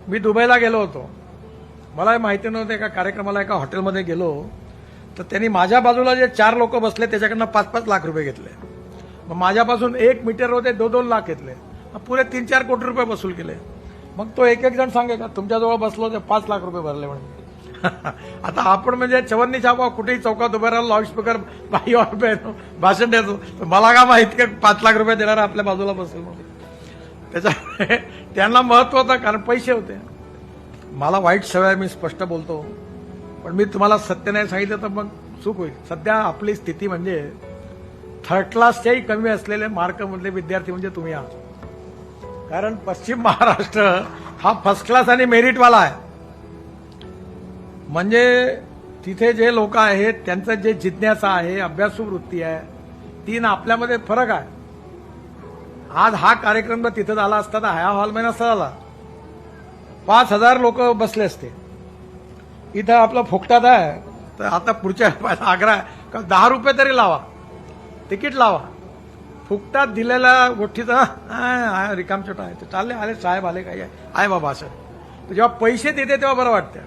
मी दुबईला गेलो होतो. मला माहिती नव्हतं, एका कार्यक्रमाला एका हॉटेलमध्ये गेलो तर त्यांनी माझ्या बाजूला जे 4 लोक बसले त्याच्याकडनं 5-5 लाख रुपये घेतले. मग माझ्यापासून 1 मीटर होते 2-2 लाख घेतले. मग पुरे 3-4 कोटी रुपये वसूल केले. मग तो एक जण सांगे का तुमच्याजवळ बसलो ते 5 लाख रुपये भरले म्हणून. आता आपण म्हणजे चवन्नी छापा कुठेही चौकात उभं राहिलो, लाऊडस्पीकर बाई भाषण देतो, मला का माहिती का 5 लाख रुपये देणार आपल्या बाजूला बसेल म्हणून. त्याच्यामुळे त्यांना महत्व होतं, कारण पैसे होते. मला वाईट सवय, मी स्पष्ट बोलतो, पण मी तुम्हाला सत्य नाही सांगितलं तर मग चूक होईल. सध्या आपली स्थिती म्हणजे 3rd क्लासच्याही कमी असलेले मार्क मधले विद्यार्थी म्हणजे तुम्ही आहात. कारण पश्चिम महाराष्ट्र हा 1st क्लास आणि मेरिटवाला आहे. म्हणजे तिथे जे लोक आहेत त्यांचं जे जिज्ञासा आहे, अभ्यासू वृत्ती आहे, ती ना आपल्यामध्ये फरक आहे. आज हा कार्यक्रम जर तिथं झाला असता तर ह्या हॉलमध्ये नसता झाला, 5,000 लोक बसले असते. इथं आपलं फुकटात आहे. तर आता पुढच्या आग्रह आहे का 10 रुपये तरी लावा, तिकीट लावा. फुकटात दिलेल्या गोष्टीचा रिकामचोट आहे. चालले आले साहेब आले काही आहे बाबा असं. जेव्हा पैसे देते तेव्हा बरं वाटतं.